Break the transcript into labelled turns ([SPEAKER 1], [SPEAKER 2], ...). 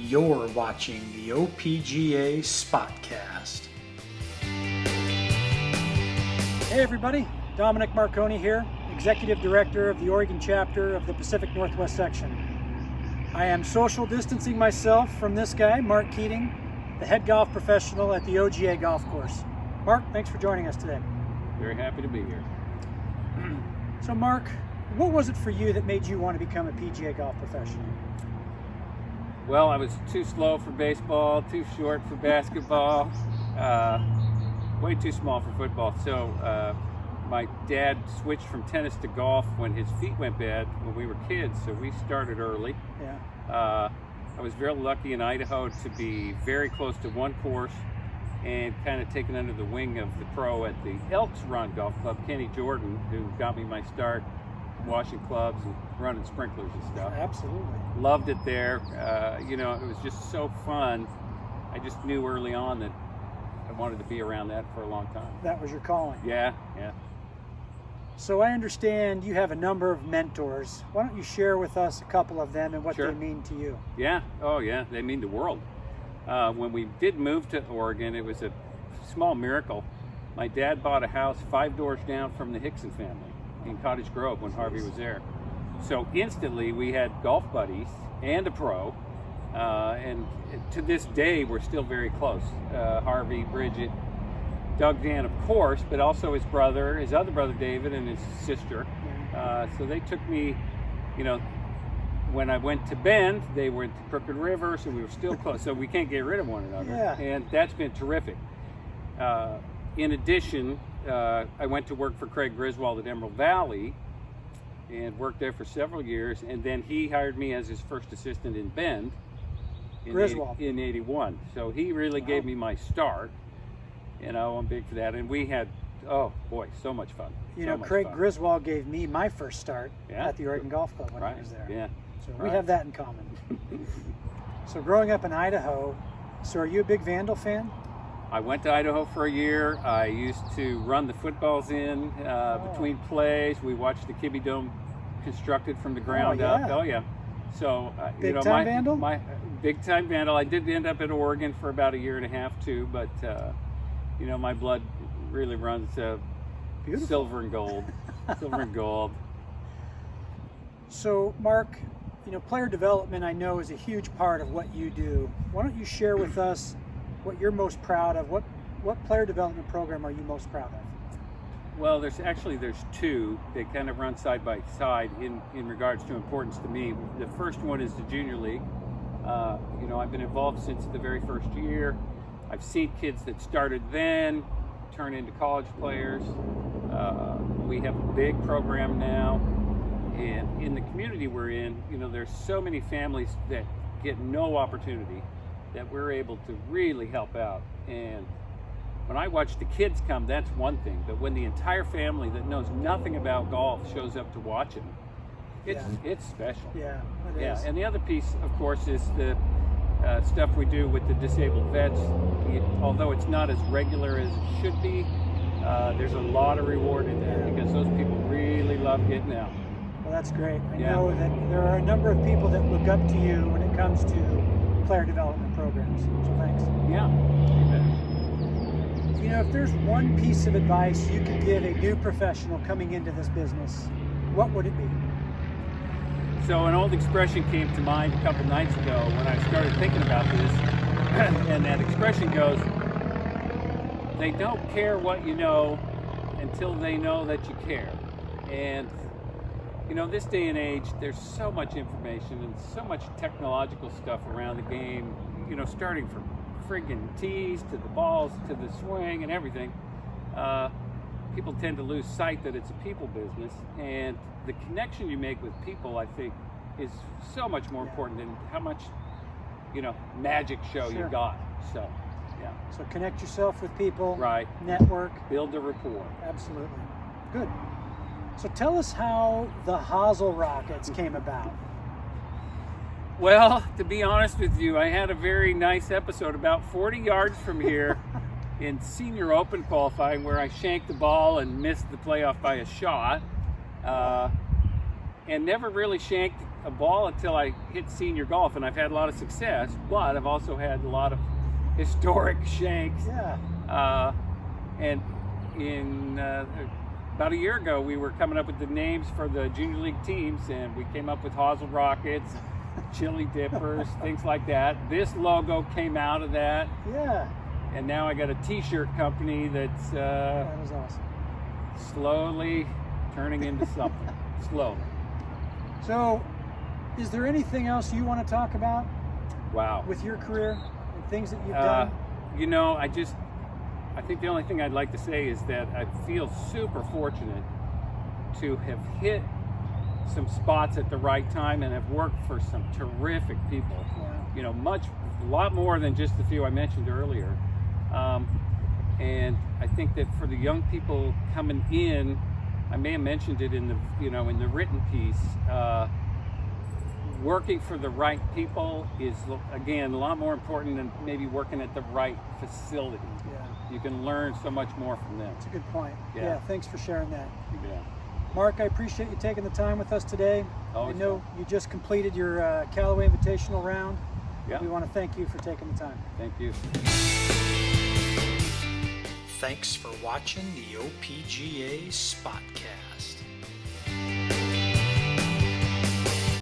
[SPEAKER 1] You're watching the OPGA SPOTCAST. Hey everybody, Dominic Marconi here, Executive Director of the Oregon chapter of the Pacific Northwest section. I am social distancing myself from this guy, Mark Keating, the head golf professional at the OGA golf course. Mark, thanks for joining us today.
[SPEAKER 2] Very happy to be here.
[SPEAKER 1] So Mark, what was it for you that made you want to become a PGA golf professional?
[SPEAKER 2] Well, I was too slow for baseball, too short for basketball, way too small for football. So my dad switched from tennis to golf when his feet went bad when we were kids, so we started early.
[SPEAKER 1] Yeah.
[SPEAKER 2] I was very lucky in Idaho to be very close to one course and kind of taken under the wing of the pro at the Elks Run Golf Club, Kenny Jordan, who got me my start washing clubs and running sprinklers and stuff.
[SPEAKER 1] Absolutely.
[SPEAKER 2] Loved it there. It was just so fun. I just knew early on that I wanted to be around that for a long time.
[SPEAKER 1] That was your calling.
[SPEAKER 2] Yeah.
[SPEAKER 1] So I understand you have a number of mentors. Why don't you share with us a couple of them and what
[SPEAKER 2] Sure.
[SPEAKER 1] they mean to you?
[SPEAKER 2] Yeah. Oh, yeah. They mean the world. When we did move to Oregon, it was a small miracle. My dad bought a house 5 doors down from the Hickson family in Cottage Grove when Harvey was there. So instantly we had golf buddies and a pro, and to this day we're still very close. Harvey, Bridget, Doug, Dan, of course, but also his other brother David, and his sister. So they took me, when I went to Bend, they went to Crooked River, so we were still close. So we can't get rid of one another, and that's been terrific. In addition, I went to work for Craig Griswold at Emerald Valley and worked there for several years, and then he hired me as his first assistant in Bend in 81. So he really gave me my start. I'm big for that. And we had, so much fun.
[SPEAKER 1] Craig Griswold gave me my first start at the Oregon Golf Club when I was there.
[SPEAKER 2] Yeah.
[SPEAKER 1] So we have that in common. So growing up in Idaho, so are you a big Vandal fan?
[SPEAKER 2] I went to Idaho for a year. I used to run the footballs in between plays. We watched the Kibbe Dome constructed from the ground up. Oh yeah. So
[SPEAKER 1] big time Vandal?
[SPEAKER 2] My big time Vandal. I did end up at Oregon for about a year and a half too, but my blood really runs silver and gold. Silver and gold.
[SPEAKER 1] So Mark, player development I know is a huge part of what you do. Why don't you share with us what you're most proud of? What player development program are you most proud of?
[SPEAKER 2] Well, there's two. They kind of run side by side in regards to importance to me. The first one is the Junior League. I've been involved since the very first year. I've seen kids that started then turn into college players. We have a big program now. And in the community we're in, there's so many families that get no opportunity that we're able to really help out. And when I watch the kids come, that's one thing. But when the entire family that knows nothing about golf shows up to watch it, it's special.
[SPEAKER 1] Yeah, it is.
[SPEAKER 2] And the other piece, of course, is the stuff we do with the disabled vets. Although it's not as regular as it should be, there's a lot of reward in there because those people really love getting out.
[SPEAKER 1] Well, that's great. I know that there are a number of people that look up to you when it comes to player development programs. So thanks.
[SPEAKER 2] Yeah.
[SPEAKER 1] If there's one piece of advice you could give a new professional coming into this business, what would it be?
[SPEAKER 2] So an old expression came to mind a couple nights ago when I started thinking about this, and that expression goes, they don't care what you know until they know that you care. And this day and age, there's so much information and so much technological stuff around the game, starting from friggin' tees to the balls to the swing and everything. People tend to lose sight that it's a people business, and the connection you make with people, I think, is so much more important than how much, magic show you got. So, yeah.
[SPEAKER 1] So connect yourself with people.
[SPEAKER 2] Right.
[SPEAKER 1] Network.
[SPEAKER 2] Build a rapport.
[SPEAKER 1] Absolutely. Good. So tell us how the Hosel Rockets came about.
[SPEAKER 2] Well, to be honest with you, I had a very nice episode about 40 yards from here in Senior Open qualifying where I shanked the ball and missed the playoff by a shot. and never really shanked a ball until I hit senior golf, and I've had a lot of success, but I've also had a lot of historic shanks.
[SPEAKER 1] Yeah.
[SPEAKER 2] And in about a year ago, we were coming up with the names for the junior league teams, and we came up with Hosel Rockets, Chili Dippers, things like that. This logo came out of that.
[SPEAKER 1] Yeah.
[SPEAKER 2] And now I got a t-shirt company that's
[SPEAKER 1] That was awesome.
[SPEAKER 2] slowly turning into something. Slowly.
[SPEAKER 1] So, is there anything else you want to talk about
[SPEAKER 2] Wow.
[SPEAKER 1] with your career and things that you've done?
[SPEAKER 2] You know, I think the only thing I'd like to say is that I feel super fortunate to have hit some spots at the right time and have worked for some terrific people.
[SPEAKER 1] Yeah.
[SPEAKER 2] You know, a lot more than just the few I mentioned earlier. And I think that for the young people coming in, I may have mentioned it in the written piece. Working for the right people is, again, a lot more important than maybe working at the right facility.
[SPEAKER 1] Yeah.
[SPEAKER 2] You can learn so much more from them.
[SPEAKER 1] That's a good point.
[SPEAKER 2] Yeah.
[SPEAKER 1] Yeah, thanks for sharing that.
[SPEAKER 2] Yeah.
[SPEAKER 1] Mark, I appreciate you taking the time with us today.
[SPEAKER 2] Always
[SPEAKER 1] I know you just completed your Callaway Invitational round.
[SPEAKER 2] Yeah.
[SPEAKER 1] We want to thank you for taking the time.
[SPEAKER 2] Thank you.
[SPEAKER 1] Thanks for watching the OPGA SPOTCAST.